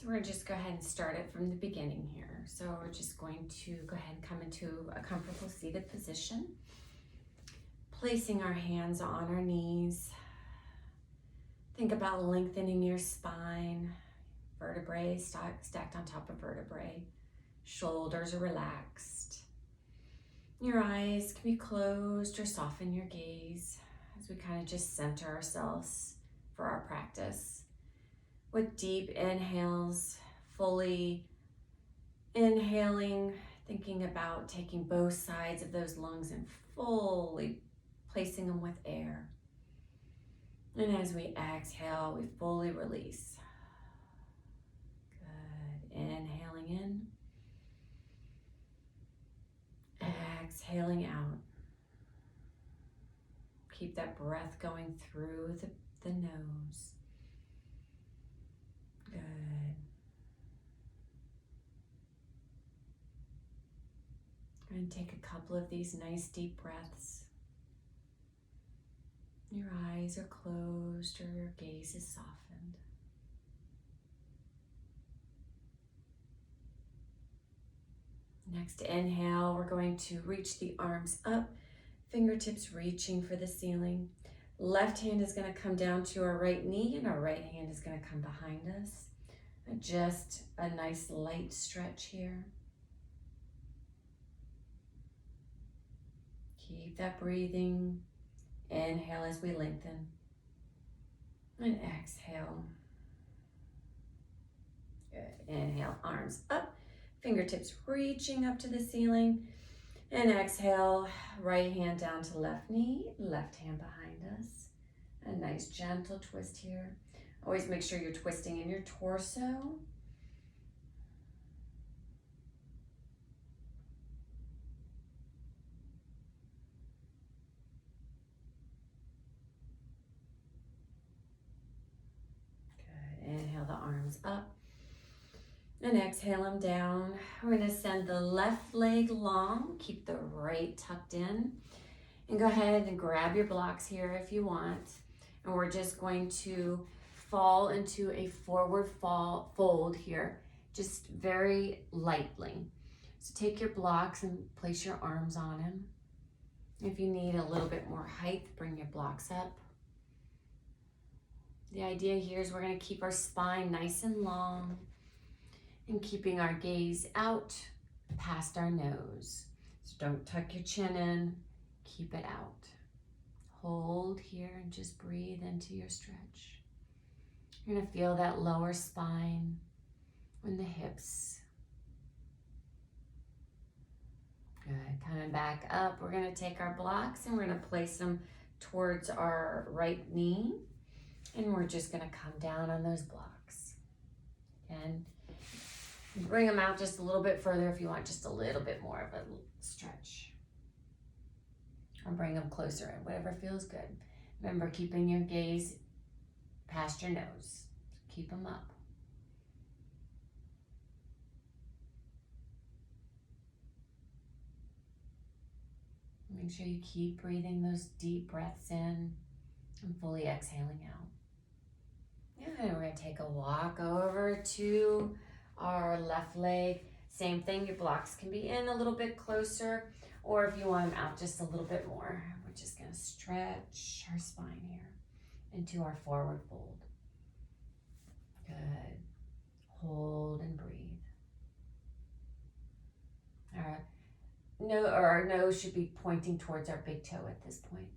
So we're just go ahead and start it from the beginning here. So we're just going to go ahead and come into a comfortable seated position, placing our hands on our knees. Think about lengthening your spine, vertebrae stacked on top of vertebrae. Shoulders are relaxed. Your eyes can be closed or soften your gaze as we kind of just center ourselves for our practice. With deep inhales, fully inhaling, thinking about taking both sides of those lungs and fully placing them with air. And as we exhale, we fully release. Good. Inhaling in. Exhaling out. Keep that breath going through the nose. Good. And take a couple of these nice deep breaths. Your eyes are closed or your gaze is softened. Next inhale, we're going to reach the arms up, fingertips reaching for the ceiling. Left hand is going to come down to our right knee and our right hand is going to come behind us. Just a nice light stretch here. Keep that breathing. Inhale as we lengthen. And exhale. Good. Inhale, arms up. Fingertips reaching up to the ceiling. And exhale, right hand down to left knee, left hand behind us. A nice gentle twist here. Always make sure you're twisting in your torso. Good. Inhale the arms up. And exhale them down. We're going to send the left leg long. Keep the right tucked in. And go ahead and grab your blocks here if you want. And we're just going to fall into a forward fold here, just very lightly. So take your blocks and place your arms on them. If you need a little bit more height, bring your blocks up. The idea here is we're going to keep our spine nice and long and keeping our gaze out past our nose. So don't tuck your chin in, keep it out. Hold here and just breathe into your stretch. You're going to feel that lower spine and the hips. Good. Coming back up, we're going to take our blocks and we're going to place them towards our right knee. And we're just going to come down on those blocks. And bring them out just a little bit further if you want just a little bit more of a stretch. Or bring them closer in, whatever feels good. Remember, keeping your gaze past your nose. Keep them up. Make sure you keep breathing those deep breaths in and fully exhaling out. And we're going to take a walk over to our left leg. Same thing, your blocks can be in a little bit closer, or if you want them out just a little bit more. We're just going to stretch our spine here into our forward fold. Good. Hold and breathe. Our nose should be pointing towards our big toe at this point.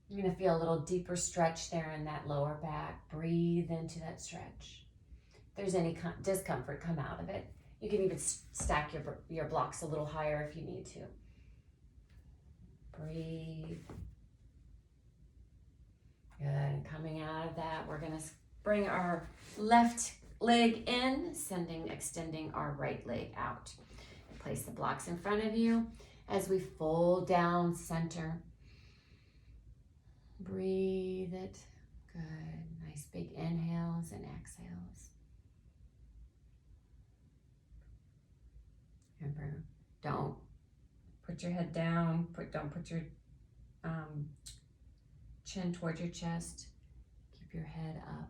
You're going to feel a little deeper stretch there in that lower back. Breathe into that stretch. If there's any discomfort, come out of it. You can even stack your blocks a little higher if you need to. Breathe. Good. Coming out of that, we're going to bring our left leg in, extending our right leg out. Place the blocks in front of you as we fold down center. Breathe it. Good. Nice big inhales and exhales. Remember, don't put your head down. Don't put your chin towards your chest. Keep your head up.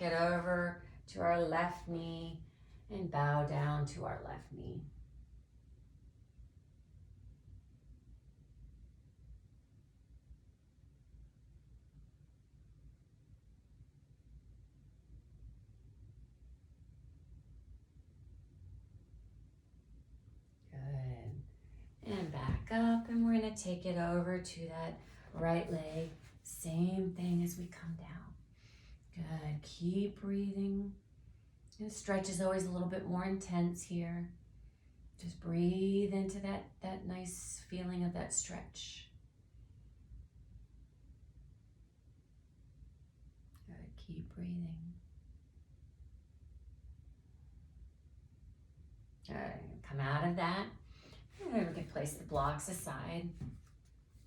it over to our left knee and bow down to our left knee. And back up, and we're going to take it over to that right leg. Same thing as we come down. Good. Keep breathing. And the stretch is always a little bit more intense here. Just breathe into that nice feeling of that stretch. Good. Keep breathing. Good. Come out of that. And then we can place the blocks aside.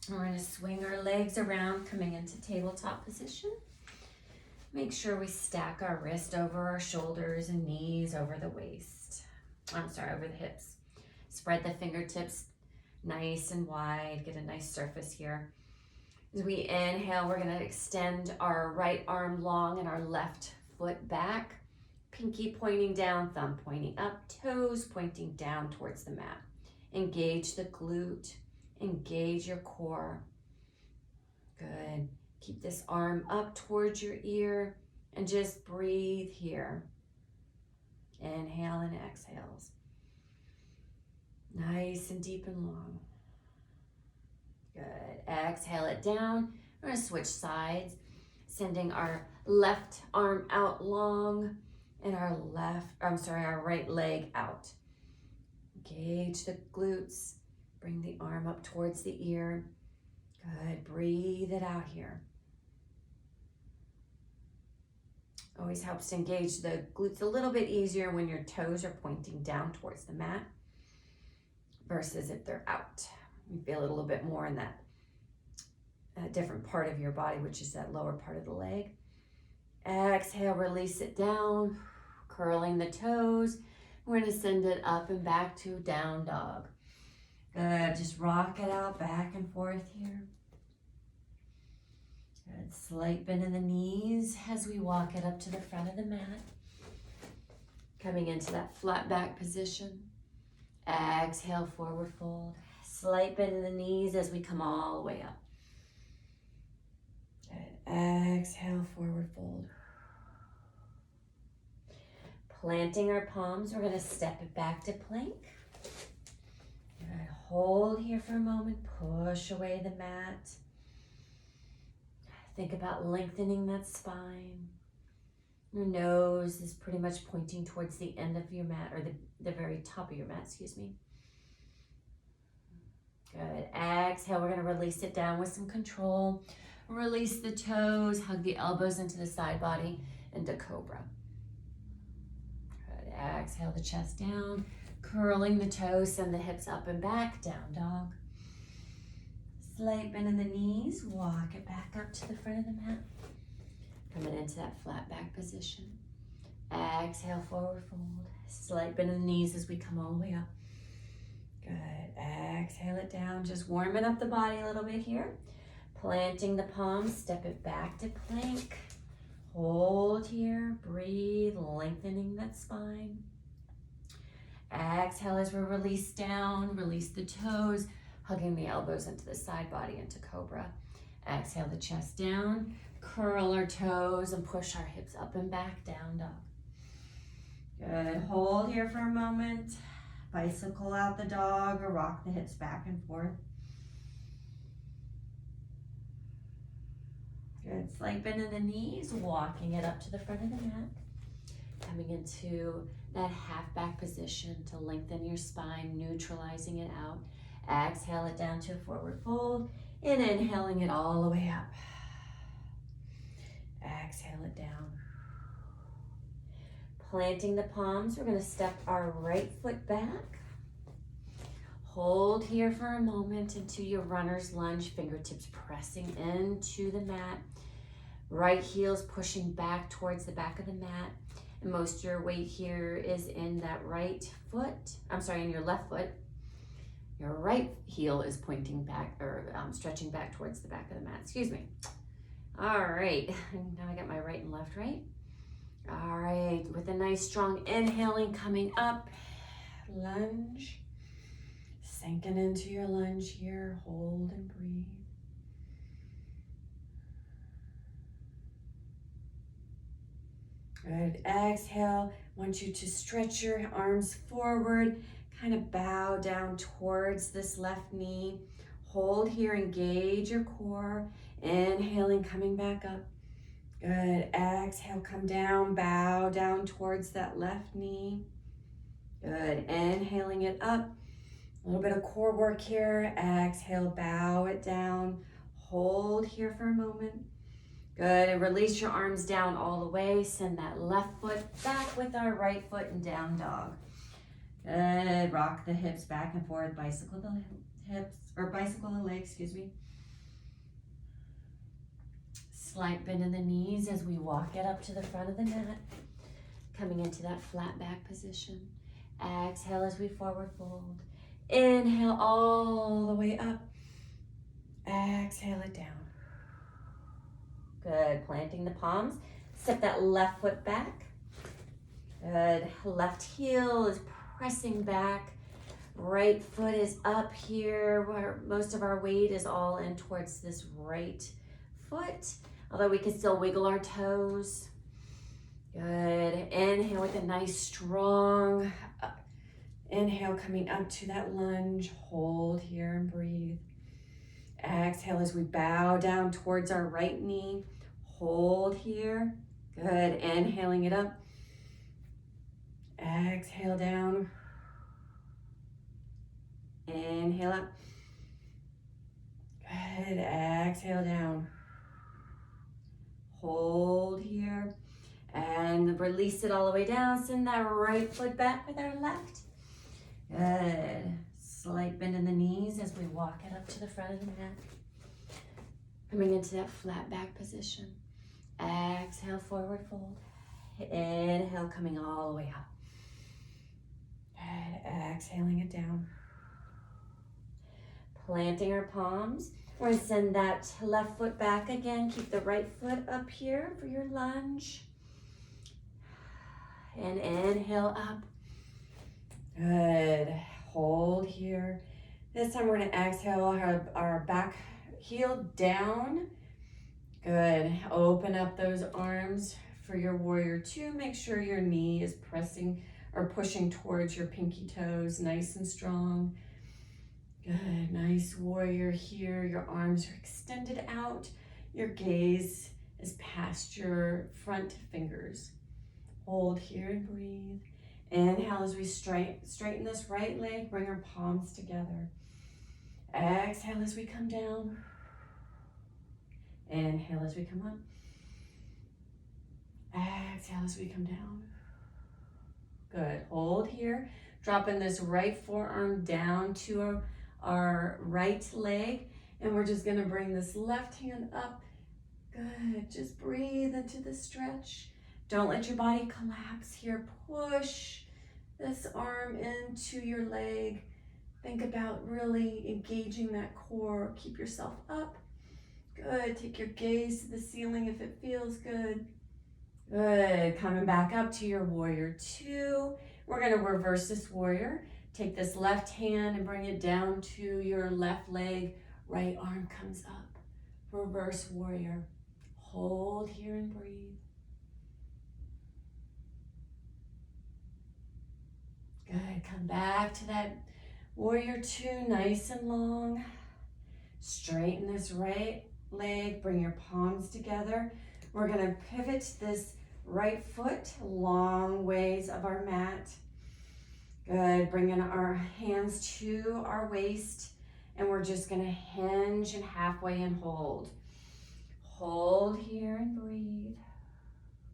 We're going to swing our legs around, coming into tabletop position. Make sure we stack our wrist over our shoulders and knees over the waist. Over the hips. Spread the fingertips nice and wide. Get a nice surface here. As we inhale, we're going to extend our right arm long and our left foot back. Pinky pointing down, thumb pointing up, toes pointing down towards the mat. Engage the glute, engage your core. Good. Keep this arm up towards your ear and just breathe here. Inhale and exhales. Nice and deep and long. Good. Exhale it down. We're going to switch sides, sending our left arm out long and our right leg out. Engage the glutes. Bring the arm up towards the ear. Good. Breathe it out here. Always helps to engage the glutes a little bit easier when your toes are pointing down towards the mat versus if they're out. You feel it a little bit more in that different part of your body, which is that lower part of the leg. Exhale, release it down, curling the toes. We're going to send it up and back to down dog. Good. Just rock it out back and forth here. Good. Slight bend in the knees as we walk it up to the front of the mat. Coming into that flat back position. Exhale, forward fold. Slight bend in the knees as we come all the way up. Good. Exhale, forward fold. Planting our palms, we're going to step it back to plank. Good. Hold here for a moment. Push away the mat. Think about lengthening that spine. Your nose is pretty much pointing towards the end of your mat, or the very top of your mat, excuse me. Good. Exhale, we're going to release it down with some control. Release the toes, hug the elbows into the side body, into cobra. Good. Exhale the chest down, curling the toes, send the hips up and back, down dog. Slight bend in the knees, walk it back up to the front of the mat. Coming into that flat back position. Exhale, forward fold. Slight bend in the knees as we come all the way up. Good. Exhale it down. Just warming up the body a little bit here. Planting the palms, step it back to plank. Hold here. Breathe, lengthening that spine. Exhale as we release down. Release the toes, hugging the elbows into the side body, into cobra. Exhale the chest down. Curl our toes and push our hips up and back, down dog. Good. Hold here for a moment. Bicycle out the dog or rock the hips back and forth. Good. Slight bend in the knees, walking it up to the front of the mat. Coming into that half back position to lengthen your spine, neutralizing it out. Exhale it down to a forward fold and inhaling it all the way up. Exhale it down. Planting the palms, we're going to step our right foot back. Hold here for a moment into your runner's lunge, fingertips pressing into the mat. Right heel's pushing back towards the back of the mat. And most of your weight here is in that in your left foot. Your right heel is pointing back or stretching back towards the back of the mat. Excuse me. All right, now I got my right and left right. All right, with a nice strong inhaling coming up, lunge. Sinking into your lunge here, hold and breathe. Good, exhale. I want you to stretch your arms forward, kind of bow down towards this left knee. Hold here, engage your core. Inhaling, coming back up. Good, exhale, come down, bow down towards that left knee. Good, inhaling it up. A little bit of core work here. Exhale, bow it down. Hold here for a moment. Good, and release your arms down all the way. Send that left foot back with our right foot in down dog. Good, rock the hips back and forth, bicycle the hips, or bicycle the legs, excuse me. Slight bend in the knees as we walk it up to the front of the mat. Coming into that flat back position. Exhale as we forward fold. Inhale all the way up. Exhale it down. Good, planting the palms. Step that left foot back. Good, left heel is pressing back. Right foot is up here where most of our weight is all in towards this right foot. Although we can still wiggle our toes. Good, inhale with a nice strong inhale coming up to that lunge. Hold here and breathe. Exhale as we bow down towards our right knee. Hold here. Good. Inhaling it up. Exhale down. Inhale up. Good. Exhale down. Hold here. And release it all the way down. Send that right foot back with our left. Good. Slight bend in the knees as we walk it up to the front of the mat. Coming into that flat back position. Exhale, forward fold. Inhale, coming all the way up. Good. Exhaling it down. Planting our palms. We're going to send that left foot back again. Keep the right foot up here for your lunge. And inhale up. Good. Hold here. This time we're going to exhale our back heel down. Good. Open up those arms for your warrior two. Make sure your knee is pressing or pushing towards your pinky toes, nice and strong. Good. Nice warrior here. Your arms are extended out. Your gaze is past your front fingers. Hold here and breathe. Inhale as we straighten this right leg, bring our palms together. Exhale as we come down. Inhale as we come up. Exhale as we come down. Good. Hold here. Dropping this right forearm down to our right leg. And we're just going to bring this left hand up. Good. Just breathe into the stretch. Don't let your body collapse here. Push this arm into your leg. Think about really engaging that core. Keep yourself up. Good. Take your gaze to the ceiling if it feels good. Good. Coming back up to your warrior two. We're going to reverse this warrior. Take this left hand and bring it down to your left leg. Right arm comes up. Reverse warrior. Hold here and breathe. Good. Come back to that warrior two, nice and long. Straighten this right leg. Bring your palms together. We're going to pivot this right foot long ways of our mat. Good. Bringing our hands to our waist. And we're just going to hinge and halfway and hold. Hold here and breathe.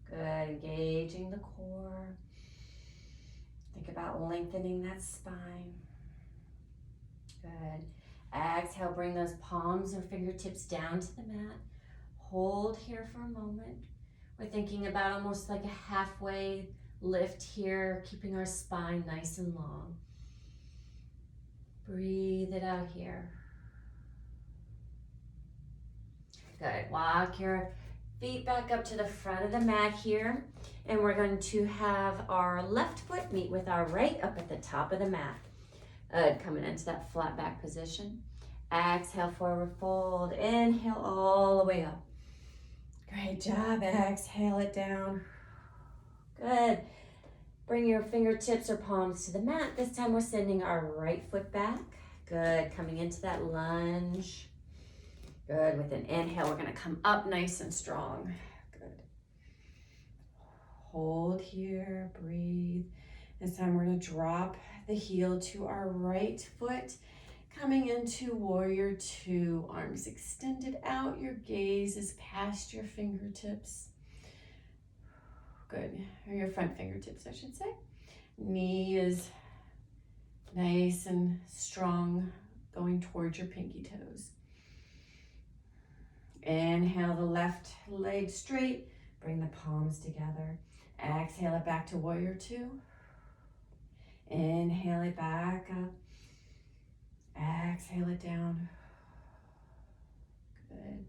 Good. Engaging the core. Think about lengthening that spine. Good. Exhale, bring those palms or fingertips down to the mat. Hold here for a moment. We're thinking about almost like a halfway lift here, keeping our spine nice and long. Breathe it out here. Good. Walk your Feet back up to the front of the mat here. And we're going to have our left foot meet with our right up at the top of the mat. Coming into that flat back position. Exhale, forward fold. Inhale all the way up. Great job. Exhale it down. Good. Bring your fingertips or palms to the mat. This time we're sending our right foot back. Good. Coming into that lunge. Good. With an inhale, we're going to come up nice and strong. Good. Hold here. Breathe. This time we're going to drop the heel to our right foot. Coming into warrior two. Arms extended out. Your gaze is past your fingertips. Good. Or your front fingertips, I should say. Knee is nice and strong, going towards your pinky toes. Inhale the left leg straight. Bring the palms together. Exhale it back to warrior two. Inhale it back up. Exhale it down. Good.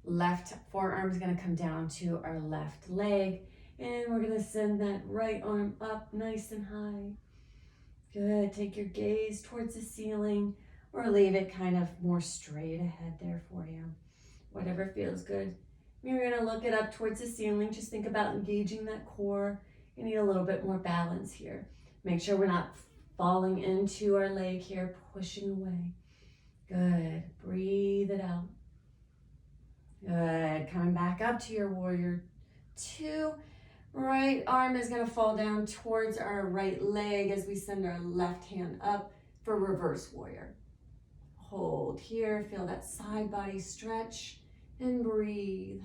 Left forearm is going to come down to our left leg. And we're going to send that right arm up nice and high. Good. Take your gaze towards the ceiling or leave it kind of more straight ahead there for you. Whatever feels good. You're going to look it up towards the ceiling. Just think about engaging that core. You need a little bit more balance here. Make sure we're not falling into our leg here, pushing away. Good. Breathe it out. Good. Coming back up to your warrior two. Right arm is going to fall down towards our right leg as we send our left hand up for reverse warrior. Hold here. Feel that side body stretch and breathe.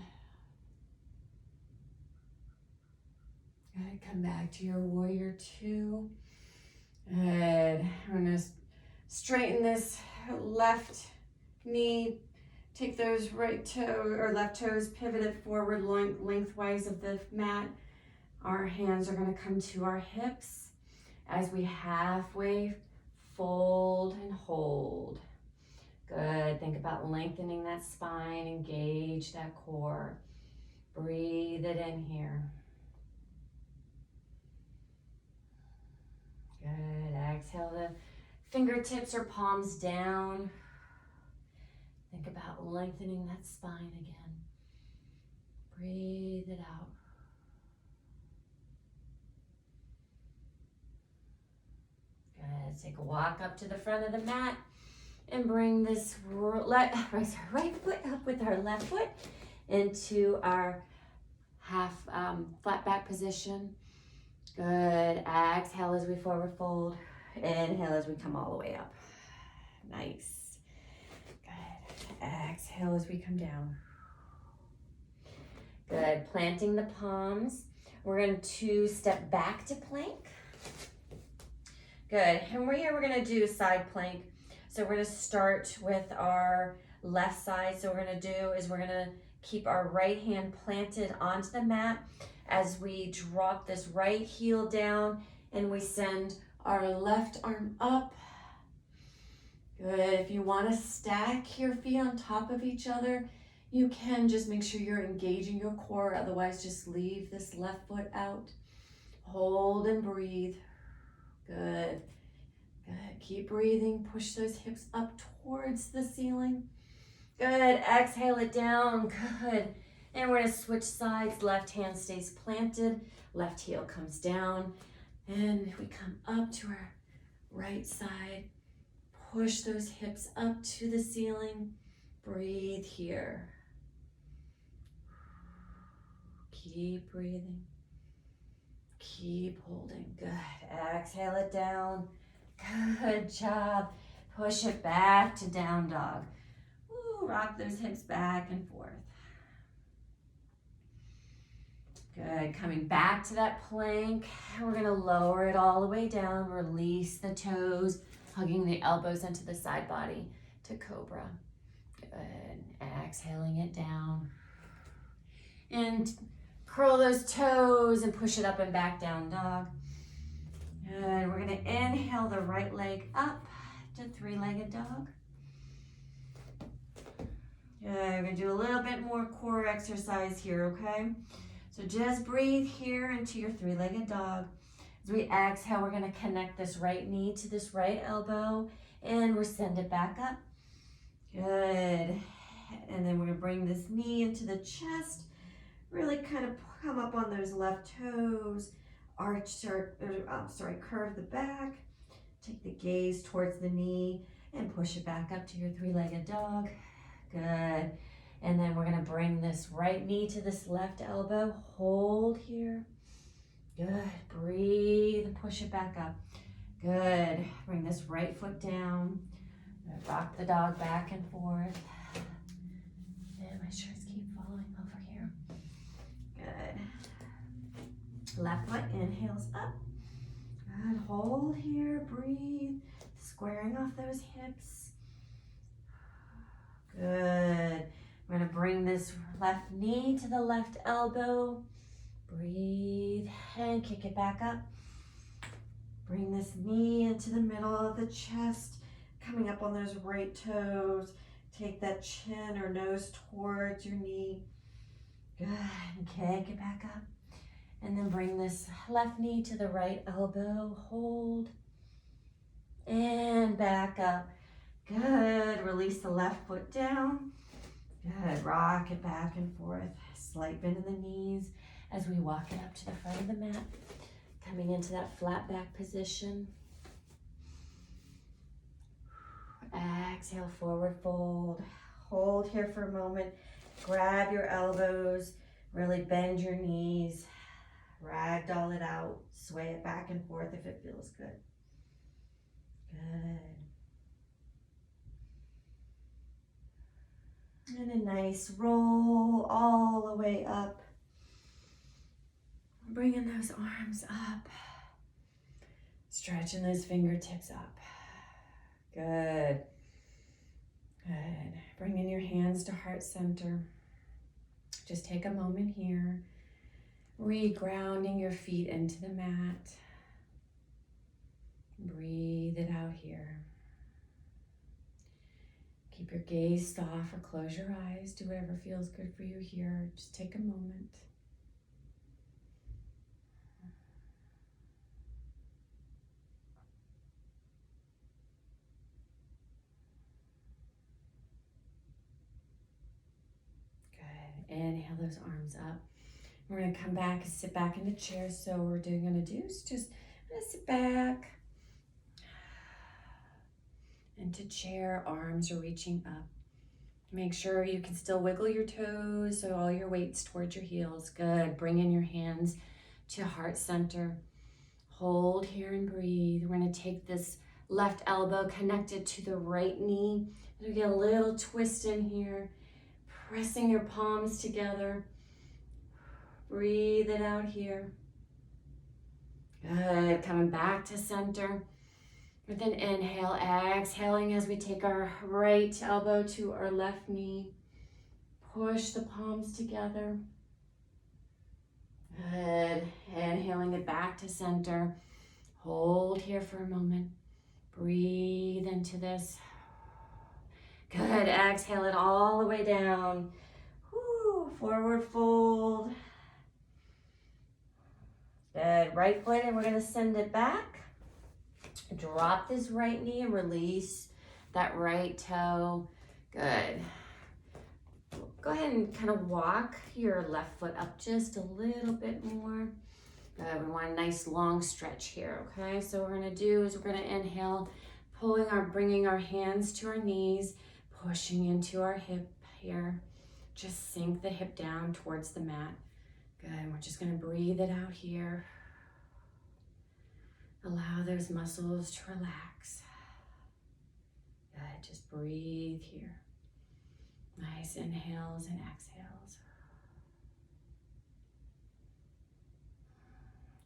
Good. Come back to your warrior two. Good. We're going to straighten this left knee. Take those right toe or left toes, pivot it forward lengthwise of the mat. Our hands are going to come to our hips as we halfway fold and hold. Good. Think about lengthening that spine, engage that core. Breathe it in here. Good. Exhale the fingertips or palms down. Think about lengthening that spine again. Breathe it out. Good. Take a walk up to the front of the mat and bring this right foot up with our left foot into our half flat back position. Good. Exhale as we forward fold. Inhale as we come all the way up. Nice. Good. Exhale as we come down. Good. Planting the palms. We're going to step back to plank. Good. And we're going to do side plank. So we're going to start with our left side. So what we're going to do is we're going to keep our right hand planted onto the mat as we drop this right heel down and we send our left arm up. Good. If you want to stack your feet on top of each other, you can. Just make sure you're engaging your core. Otherwise, just leave this left foot out. Hold and breathe. Good. Good. Keep breathing. Push those hips up towards the ceiling. Good. Exhale it down. Good. And we're going to switch sides. Left hand stays planted. Left heel comes down. And we come up to our right side. Push those hips up to the ceiling. Breathe here. Keep breathing. Keep holding. Good. Exhale it down. Good job. Push it back to down dog. Ooh, rock those hips back and forth. Good. Coming back to that plank. We're going to lower it all the way down. Release the toes, hugging the elbows into the side body to cobra. Good. Exhaling it down. And curl those toes and push it up and back down dog. Good. We're going to inhale the right leg up to three-legged dog. Good. We're gonna do a little bit more core exercise here, okay? So just breathe here into your three-legged dog. As we exhale, we're gonna connect this right knee to this right elbow and we'll send it back up. Good. And then we're gonna bring this knee into the chest. Really kind of come up on those left toes. Curve the back. Take the gaze towards the knee and push it back up to your three-legged dog. Good. And then we're gonna bring this right knee to this left elbow. Hold here. Good. Breathe and push it back up. Good. Bring this right foot down. Rock the dog back and forth. And my shirts keep falling over here. Good. Left foot inhales up. Good. Hold here. Breathe. Squaring off those hips. Good. We're going to bring this left knee to the left elbow. Breathe and kick it back up. Bring this knee into the middle of the chest, coming up on those right toes. Take that chin or nose towards your knee. Good. And kick it back up. And then bring this left knee to the right elbow. Hold. And back up. Good. Release the left foot down. Good. Rock it back and forth. Slight bend in the knees as we walk it up to the front of the mat. Coming into that flat back position. Exhale, forward fold. Hold here for a moment. Grab your elbows. Really bend your knees. Ragdoll it out. Sway it back and forth if it feels good. Good. And a nice roll all the way up. Bringing those arms up. Stretching those fingertips up. Good. Good. Bringing your hands to heart center. Just take a moment here. Re-grounding your feet into the mat. Breathe it out here. Keep your gaze soft or close your eyes. Do whatever feels good for you here. Just take a moment. Good. Inhale those arms up. We're going to come back and sit back in the chair. So what we're going to do is just sit back into chair. Arms are reaching up. Make sure you can still wiggle your toes so all your weight's towards your heels. Good. Bring in your hands to heart center. Hold here and breathe. We're going to take this left elbow connected to the right knee. We get a little twist in here. Pressing your palms together. Breathe it out here. Good. Coming back to center. With an inhale, exhaling as we take our right elbow to our left knee. Push the palms together. Good. Inhaling it back to center. Hold here for a moment. Breathe into this. Good. Exhale it all the way down. Woo. Forward fold. Good. Right foot, and we're going to send it back. Drop this right knee and release that right toe. Good. Go ahead and kind of walk your left foot up just a little bit more. Good. We want a nice long stretch here, okay? So what we're going to do is we're going to inhale, bringing our hands to our knees, pushing into our hip here. Just sink the hip down towards the mat. Good. And we're just going to breathe it out here. Allow those muscles to relax. Good. Just breathe here. Nice inhales and exhales.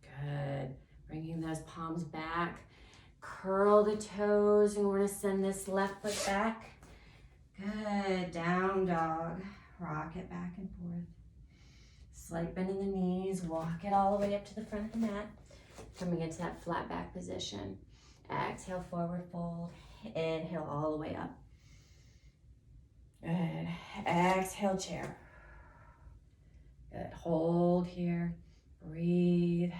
Good. Bringing those palms back. Curl the toes, and we're going to send this left foot back. Good. Down dog. Rock it back and forth. Slight bend in the knees. Walk it all the way up to the front of the mat. Coming into that flat back position. Exhale, forward fold. Inhale all the way up. Good. Exhale, chair. Good. Hold here. Breathe.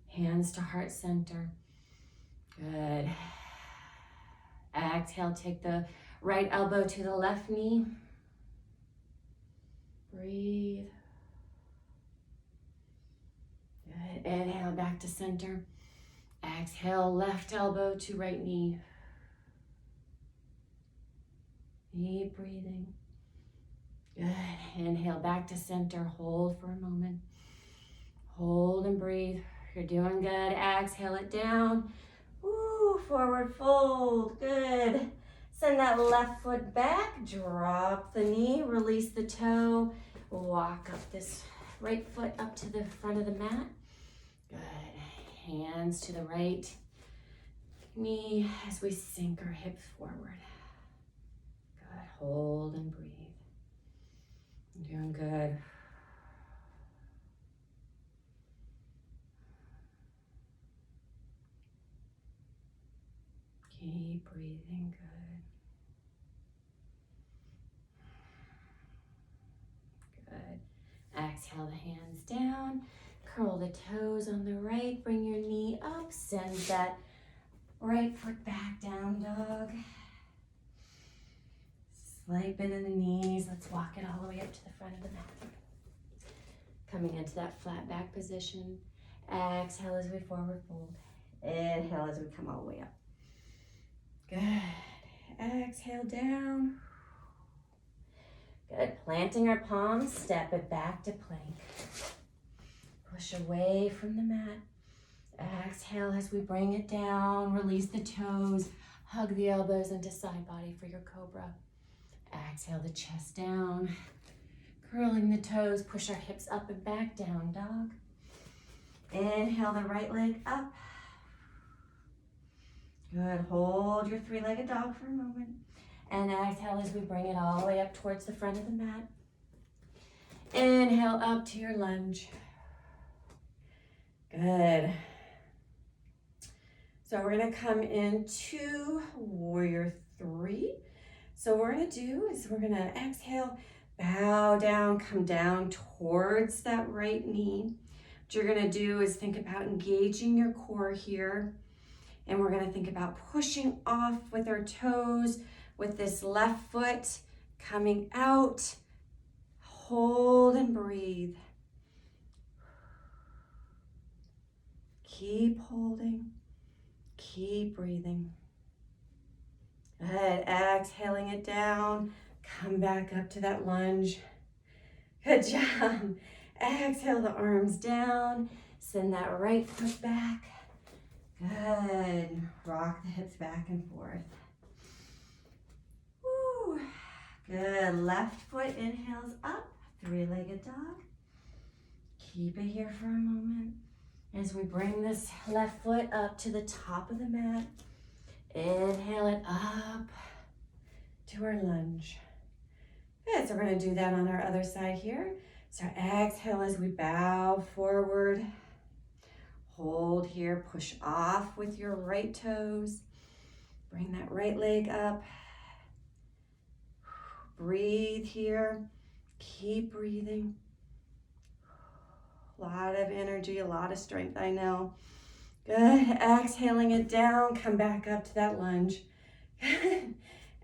Hands to heart center. Good. Exhale, take the right elbow to the left knee. Breathe. Good. Inhale, back to center. Exhale, left elbow to right knee. Keep breathing. Good. Inhale, back to center. Hold for a moment. Hold and breathe. You're doing good. Exhale it down. Woo, forward fold. Good. Send that left foot back. Drop the knee. Release the toe. Walk up this right foot up to the front of the mat. Good. Hands to the right knee as we sink our hips forward. Good. Hold and breathe. You're doing good. Keep breathing. Good. Good. Exhale the hands down. Curl the toes on the right. Bring your knee up. Send that right foot back down, dog. Slight bend in the knees. Let's walk it all the way up to the front of the mat. Coming into that flat back position. Exhale as we forward fold. Inhale as we come all the way up. Good. Exhale down. Good. Planting our palms, step it back to plank. Push away from the mat. Exhale as we bring it down. Release the toes. Hug the elbows into side body for your cobra. Exhale the chest down. Curling the toes. Push our hips up and back down, dog. Inhale the right leg up. Good. Hold your three-legged dog for a moment. And exhale as we bring it all the way up towards the front of the mat. Inhale up to your lunge. Good. So we're going to come into warrior three. So what we're going to do is we're going to exhale, bow down, come down towards that right knee. What you're going to do is think about engaging your core here. And we're going to think about pushing off with our toes with this left foot coming out. Hold and breathe. Keep holding. Keep breathing. Good. Exhaling it down. Come back up to that lunge. Good job. Exhale the arms down. Send that right foot back. Good. Rock the hips back and forth. Woo. Good. Left foot inhales up. Three-legged dog. Keep it here for a moment. As we bring this left foot up to the top of the mat. Inhale it up to our lunge. Good. So we're going to do that on our other side here. So exhale as we bow forward. Hold here, push off with your right toes. Bring that right leg up. Breathe here. Keep breathing. A lot of energy, a lot of strength, I know. Good. Exhaling it down. Come back up to that lunge.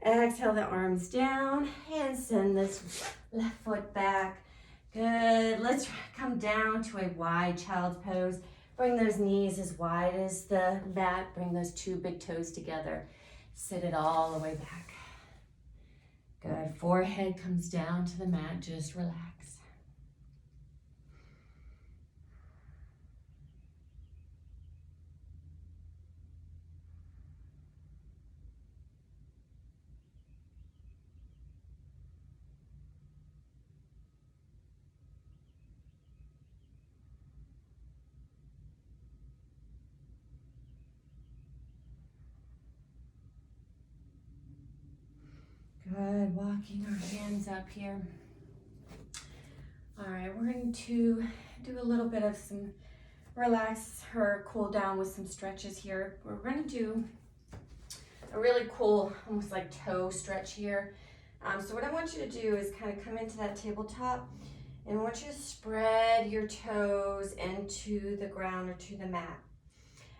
Exhale the arms down and send this left foot back. Good. Let's come down to a wide child's pose. Bring those knees as wide as the mat. Bring those two big toes together. Sit it all the way back. Good. Forehead comes down to the mat. Just relax. Good, walking our hands up here. All right, we're going to do a little bit of some relax or cool down with some stretches here. We're going to do a really cool, almost like toe stretch here. So what I want you to do is kind of come into that tabletop, and I want you to spread your toes into the ground or to the mat.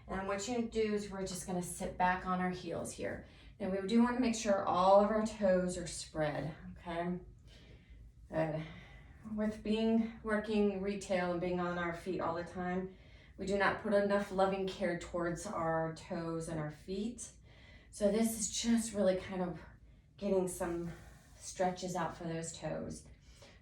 And what you're going to do is we're just going to sit back on our heels here. Now we do want to make sure all of our toes are spread, okay? Good. With working retail and being on our feet all the time, we do not put enough loving care towards our toes and our feet. So this is just really kind of getting some stretches out for those toes.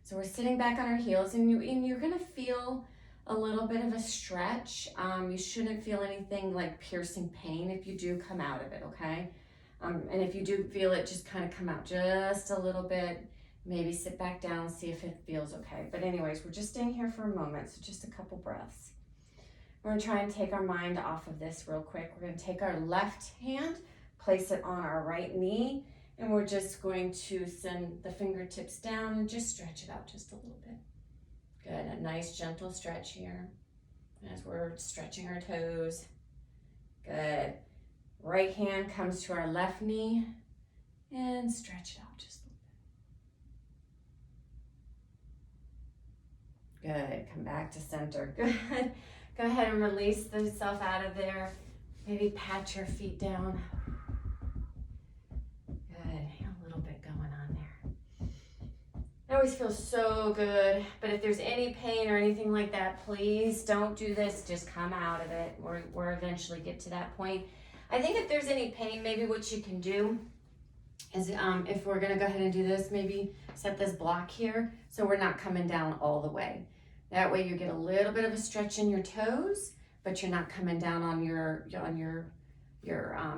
So we're sitting back on our heels, and you're gonna feel a little bit of a stretch. You shouldn't feel anything like piercing pain if you do come out of it, okay? And if you do feel it, just kind of come out just a little bit. Maybe sit back down, see if it feels okay. But anyways, we're just staying here for a moment, so just a couple breaths. We're gonna try and take our mind off of this real quick. We're gonna take our left hand, place it on our right knee, and we're just going to send the fingertips down and just stretch it out just a little bit. Good, a nice gentle stretch here as we're stretching our toes. Good. Right hand comes to our left knee and stretch it out just a little bit. Good, come back to center. Good. Go ahead and release yourself out of there. Maybe pat your feet down. Good, a little bit going on there. It always feels so good, but if there's any pain or anything like that, please don't do this. Just come out of it. We're eventually get to that point. I think if there's any pain, maybe what you can do is if we're gonna go ahead and do this, maybe set this block here so we're not coming down all the way. That way you get a little bit of a stretch in your toes, but you're not coming down on your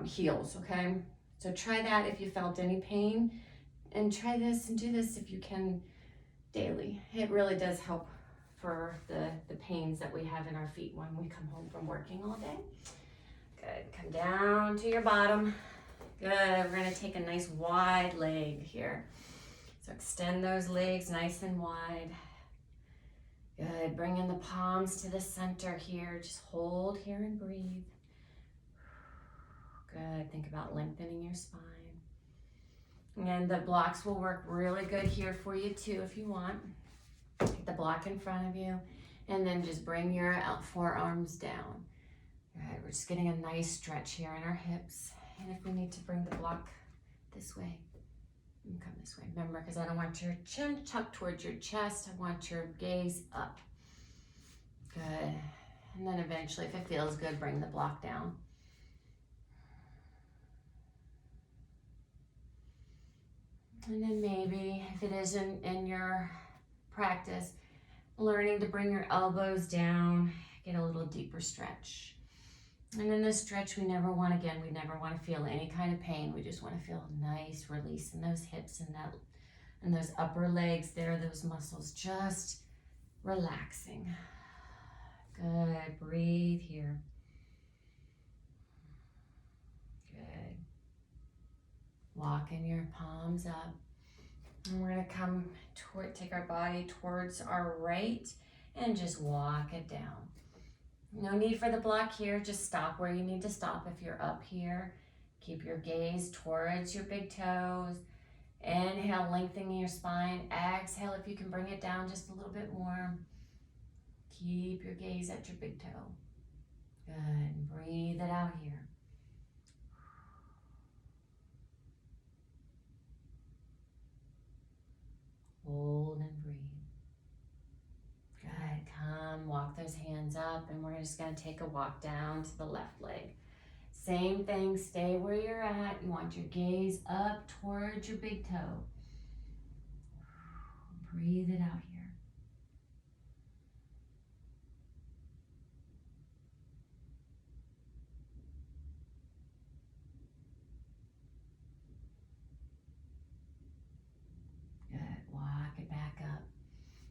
heels, okay? So try that if you felt any pain, and try this and do this if you can daily. It really does help for the pains that we have in our feet when we come home from working all day. Good, come down to your bottom. Good, we're gonna take a nice wide leg here. So extend those legs nice and wide. Good, bring in the palms to the center here. Just hold here and breathe. Good, think about lengthening your spine. And the blocks will work really good here for you too if you want. Get the block in front of you, and then just bring your forearms down. Good, we're just getting a nice stretch here in our hips. And if we need to bring the block this way, you can come this way. Remember, because I don't want your chin tucked towards your chest. I want your gaze up. Good. And then eventually, if it feels good, bring the block down. And then maybe, if it isn't in your practice, learning to bring your elbows down, get a little deeper stretch. And in this stretch, we never want to feel any kind of pain. We just want to feel a nice release in those hips and those upper legs there, those muscles just relaxing. Good, breathe here. Good. Walking your palms up. And we're gonna come take our body towards our right and just walk it down. No need for the block here, just stop where you need to stop if you're up here. Keep your gaze towards your big toes. Inhale, lengthening your spine. Exhale, if you can bring it down just a little bit more. Keep your gaze at your big toe. Good, breathe it out here. Hold and breathe. Good, come, walk those hands up, and we're just gonna take a walk down to the left leg. Same thing, stay where you're at. You want your gaze up towards your big toe. Breathe it out here. Good, walk it back up.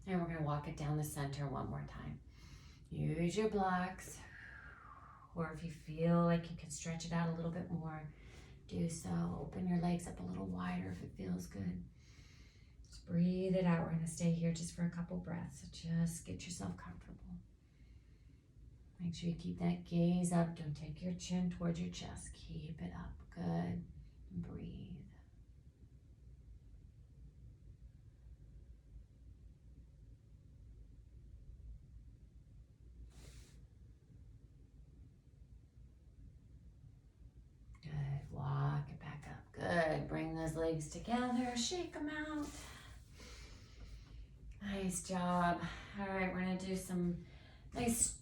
And we're gonna walk it down the center one more time. Use your blocks, or if you feel like you can stretch it out a little bit more, do so. Open your legs up a little wider if it feels good. Just breathe it out. We're gonna stay here just for a couple breaths. So just get yourself comfortable. Make sure you keep that gaze up. Don't take your chin towards your chest. Keep it up. Good. And breathe. legs together, shake them out. Nice job. All right, we're gonna do some nice,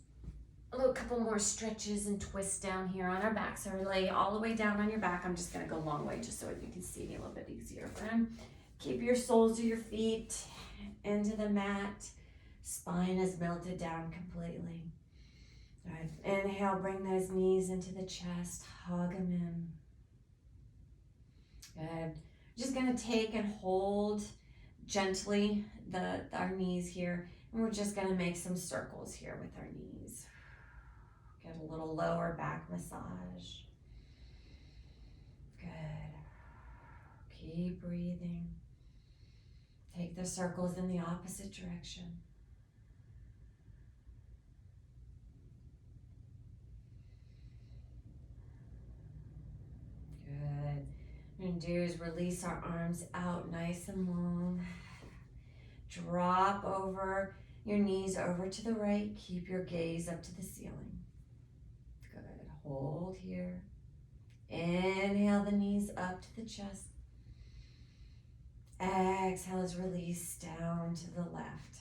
couple more stretches and twists down here on our back. So lay all the way down on your back. I'm just gonna go a long way just so you can see me a little bit easier. Keep your soles of your feet into the mat. Spine is melted down completely. All right, inhale, bring those knees into the chest, hug them in. Good. Just gonna take and hold gently our knees here, and we're just gonna make some circles here with our knees. Get a little lower back massage. Good. Keep breathing. Take the circles in the opposite direction. Good. What we're going to do is release our arms out nice and long. Drop over your knees over to the right. Keep your gaze up to the ceiling. Good. Hold here. Inhale the knees up to the chest. Exhale as release down to the left.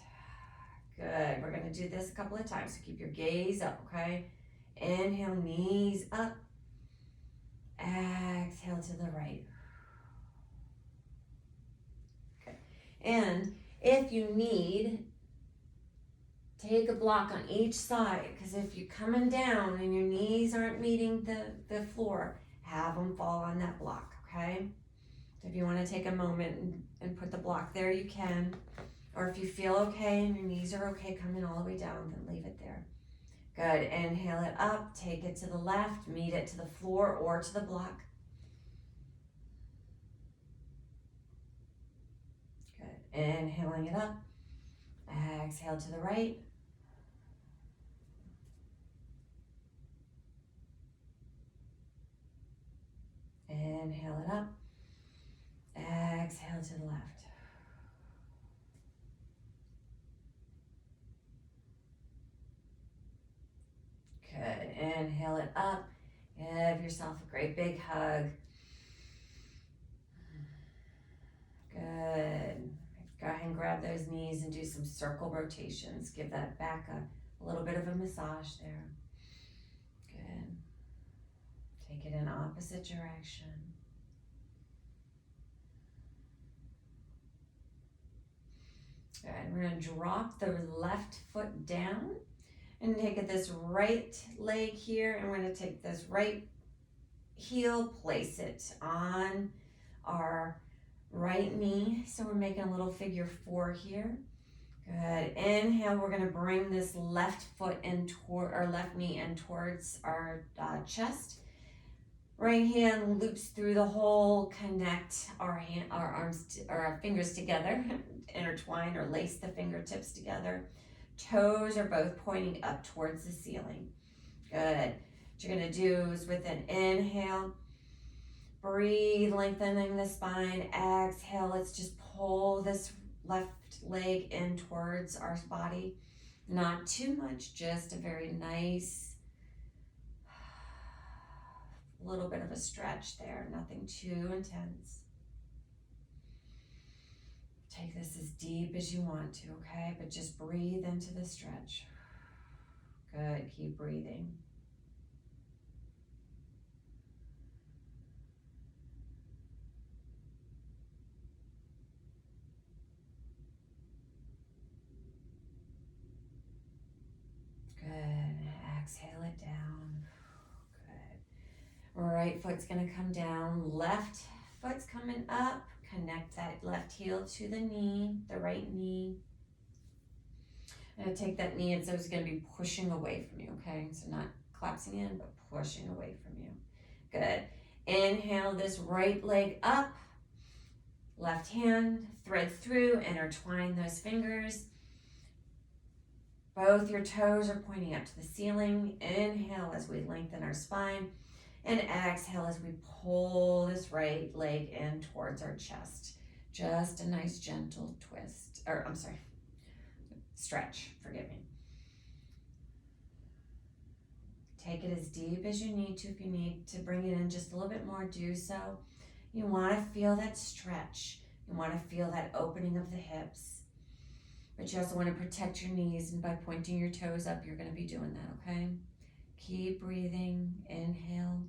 Good. We're going to do this a couple of times. So keep your gaze up, okay? Inhale, knees up. Exhale to the right. Okay. And if you need, take a block on each side, because if you're coming down and your knees aren't meeting the floor, have them fall on that block, okay? So if you want to take a moment and put the block there, you can. Or if you feel okay and your knees are okay coming all the way down, then leave it there. Good. Inhale it up, take it to the left, meet it to the floor or to the block. Good. Inhaling it up. Exhale to the right. Inhale it up. Exhale to the left. Good. Inhale it up. Give yourself a great big hug. Good. Go ahead and grab those knees and do some circle rotations. Give that back a little bit of a massage there. Good. Take it in opposite direction. Good. We're going to drop the left foot down and take this right leg here, and we're going to take this right heel, place it on our right knee. So we're making a little figure 4 here. Good. Inhale, we're going to bring this left foot in toward our left knee in towards our chest. Right hand loops through the hole, connect our arms, our fingers together, intertwine or lace the fingertips together. Toes are both pointing up towards the ceiling. Good. What you're going to do is with an inhale, breathe, lengthening the spine. Exhale, let's just pull this left leg in towards our body. Not too much, just a very nice little bit of a stretch there, nothing too intense. Take this as deep as you want to, okay? But just breathe into the stretch. Good, keep breathing. Good, exhale it down. Good. Right foot's gonna come down, left foot's coming up. Connect that left heel to the knee, the right knee. I'm gonna take that knee, and so it's gonna be pushing away from you, okay? So not collapsing in, but pushing away from you. Good. Inhale this right leg up. Left hand, thread through, intertwine those fingers. Both your toes are pointing up to the ceiling. Inhale as we lengthen our spine. And exhale as we pull this right leg in towards our chest. Just a nice gentle twist, stretch, forgive me. Take it as deep as you need to. If you need to bring it in just a little bit more, do so. You want to feel that stretch. You want to feel that opening of the hips. But you also want to protect your knees, and by pointing your toes up, you're going to be doing that, okay? Keep breathing. Inhale.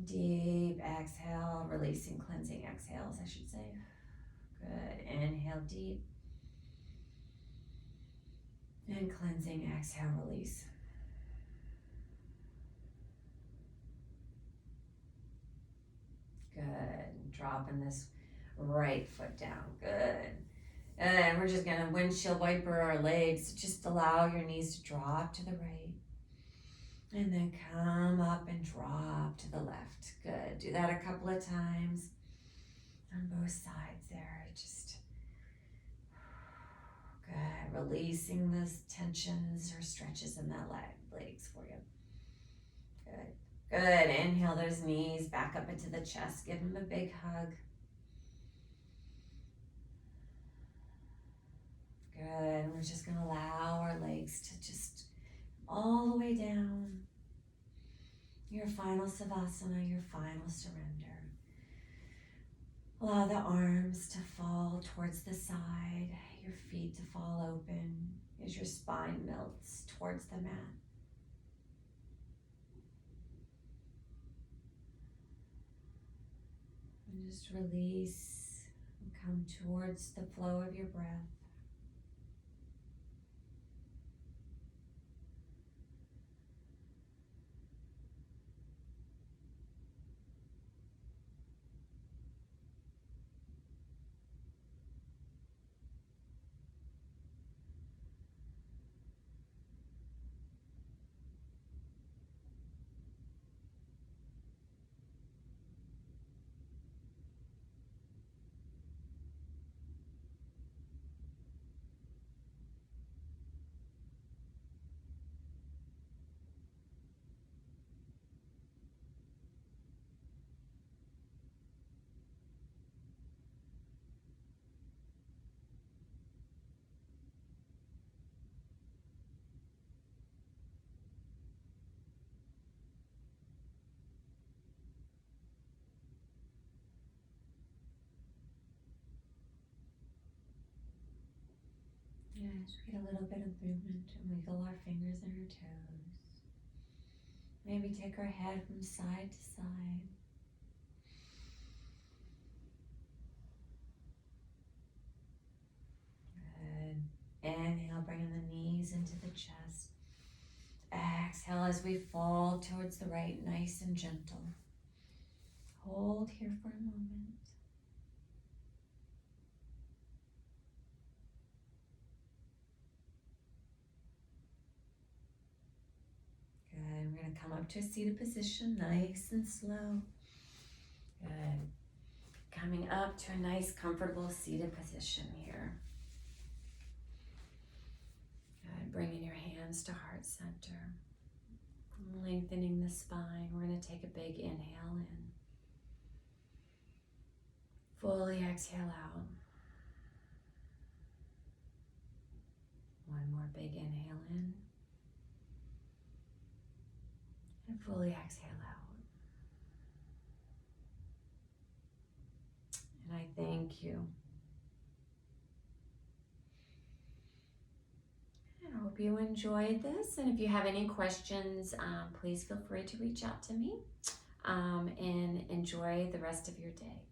Deep exhale, releasing, cleansing exhales, I should say. Good. Inhale deep. And cleansing, exhale, release. Good. Dropping this right foot down. Good. And we're just gonna windshield wiper our legs. Just allow your knees to drop to the right. And then come up and drop to the left. Good. Do that a couple of times on both sides there. Just good. Releasing those tensions or stretches in the legs for you. Good. Good. Inhale those knees back up into the chest. Give them a big hug. Good. And we're just going to allow our legs to just all the way down. Your final savasana, your final surrender. Allow the arms to fall towards the side, your feet to fall open as your spine melts towards the mat. And just release and come towards the flow of your breath. Yes, we get a little bit of movement and wiggle our fingers and our toes. Maybe take our head from side to side. Good. Inhale, bringing the knees into the chest. Exhale as we fall towards the right, nice and gentle. Hold here for a moment. Good. We're going to come up to a seated position, nice and slow. Good. Coming up to a nice, comfortable seated position here. Good. Bringing your hands to heart center. Lengthening the spine. We're going to take a big inhale in. Fully exhale out. One more big inhale in. And fully exhale out. And I thank you. And I hope you enjoyed this. And if you have any questions, please feel free to reach out to me. And enjoy the rest of your day.